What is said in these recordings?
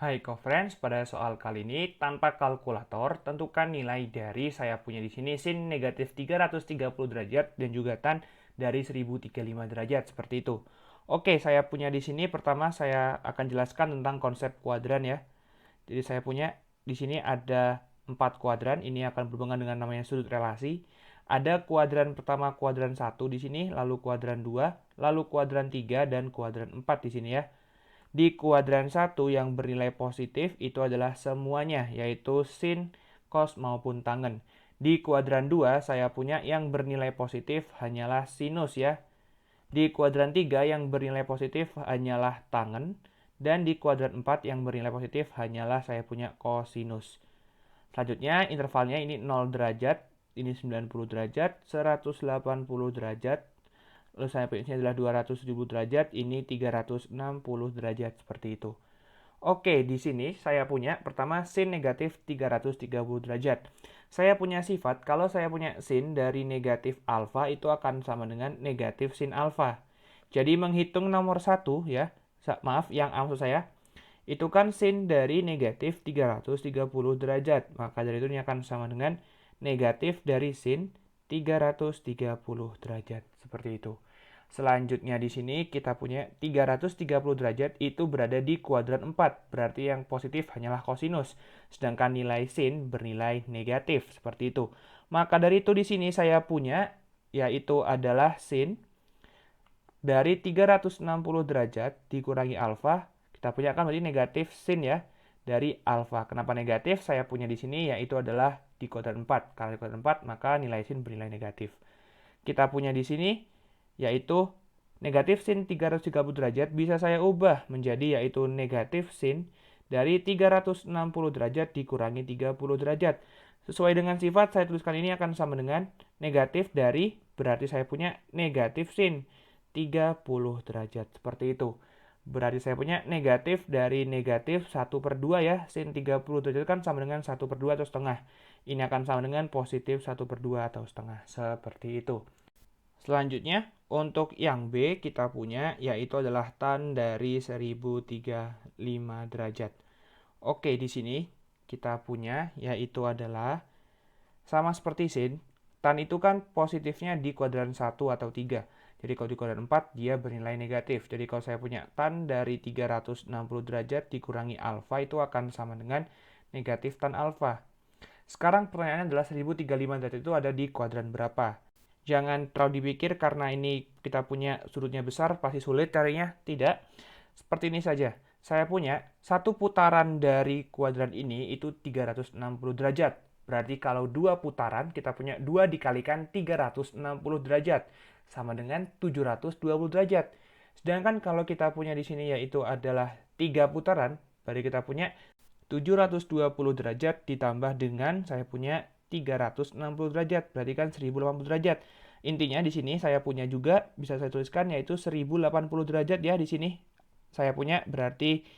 Hai co-friends, pada soal kali ini tanpa kalkulator tentukan nilai dari saya punya di sini sin negatif 330 derajat dan juga tan dari 1035 derajat seperti itu. Oke, saya punya di sini pertama saya akan jelaskan tentang konsep kuadran ya. Jadi saya punya di sini ada 4 kuadran, ini akan berhubungan dengan namanya sudut relasi. Ada kuadran pertama kuadran 1 di sini, lalu kuadran 2, lalu kuadran 3 dan kuadran 4 di sini ya. Di kuadran 1 yang bernilai positif itu adalah semuanya, yaitu sin, cos maupun tangen. Di kuadran 2 saya punya yang bernilai positif hanyalah sinus ya. Di kuadran 3 yang bernilai positif hanyalah tangen. Dan di kuadran 4 yang bernilai positif hanyalah saya punya kosinus. Selanjutnya intervalnya ini 0 derajat, ini 90 derajat, 180 derajat, lalu saya pilihnya adalah 270 derajat, ini 360 derajat seperti itu. Oke, di sini saya punya pertama sin negatif 330 derajat. Saya punya sifat kalau saya punya sin dari negatif alfa itu akan sama dengan negatif sin alfa. Jadi menghitung nomor 1 ya, maaf yang maksud saya, itu kan sin dari negatif 330 derajat. Maka dari itu ini akan sama dengan negatif dari sin 330 derajat. Seperti itu. Selanjutnya di sini kita punya 330 derajat itu berada di kuadran 4. Berarti yang positif hanyalah kosinus. Sedangkan nilai sin bernilai negatif. Seperti itu. Maka dari itu di sini saya punya yaitu adalah sin dari 360 derajat dikurangi alfa. Kita punya kan berarti negatif sin ya dari alfa. Kenapa negatif? Saya punya di sini yaitu adalah di kuadran 4. Kalau di kuadran 4 maka nilai sin bernilai negatif. Kita punya di sini yaitu negatif sin 330 derajat bisa saya ubah menjadi yaitu negatif sin dari 360 derajat dikurangi 30 derajat. Sesuai dengan sifat saya tuliskan ini akan sama dengan negatif dari berarti saya punya negatif sin 30 derajat seperti itu. Berarti saya punya negatif dari negatif 1/2 ya. Sin 30 derajat kan sama dengan 1/2 atau setengah. Ini akan sama dengan positif 1/2 atau setengah. Seperti itu. Selanjutnya, untuk yang B kita punya yaitu adalah tan dari 1035 derajat. Oke, di sini kita punya yaitu adalah sama seperti sin, tan itu kan positifnya di kuadran 1 atau 3. Jadi kalau di kuadran 4 dia bernilai negatif. Jadi kalau saya punya tan dari 360 derajat dikurangi alfa itu akan sama dengan negatif tan alfa. Sekarang pertanyaannya adalah 1035 derajat itu ada di kuadran berapa? Jangan terlalu dipikir karena ini kita punya sudutnya besar, pasti sulit carinya. Tidak. Seperti ini saja. Saya punya satu putaran dari kuadran ini itu 360 derajat. Berarti kalau dua putaran, kita punya 2 dikalikan 360 derajat. Sama dengan 720 derajat. Sedangkan kalau kita punya di sini yaitu adalah 3 putaran, berarti kita punya 720 derajat ditambah dengan saya punya 360 derajat, berarti kan 1080 derajat. Intinya di sini saya punya juga bisa saya tuliskan yaitu 1080 derajat ya di sini. Saya punya berarti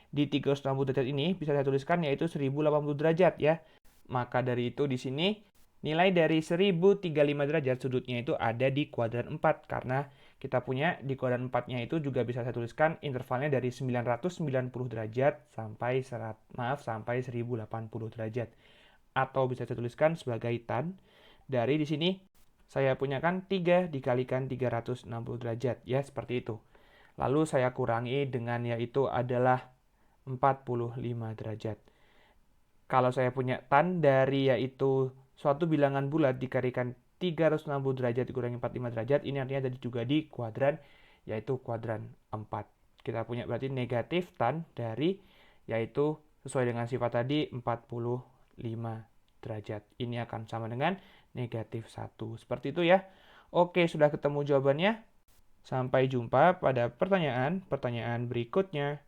di 360 derajat ini bisa saya tuliskan yaitu 1080 derajat ya. Maka dari itu di sini nilai dari 1035 derajat sudutnya itu ada di kuadran 4 karena kita punya di kuadran 4-nya itu juga bisa saya tuliskan intervalnya dari 990 derajat sampai sampai 1080 derajat. Atau bisa saya tuliskan sebagai tan dari di sini saya punya kan 3 dikalikan 360 derajat ya seperti itu. Lalu saya kurangi dengan yaitu adalah 45 derajat. Kalau saya punya tan dari yaitu suatu bilangan bulat dikalikan 360 derajat dikurangi 45 derajat, ini artinya ada juga di kuadran, yaitu kuadran 4. Kita punya berarti negatif tan dari, yaitu sesuai dengan sifat tadi, 45 derajat. Ini akan sama dengan negatif 1. Seperti itu ya. Oke, sudah ketemu jawabannya. Sampai jumpa pada pertanyaan berikutnya.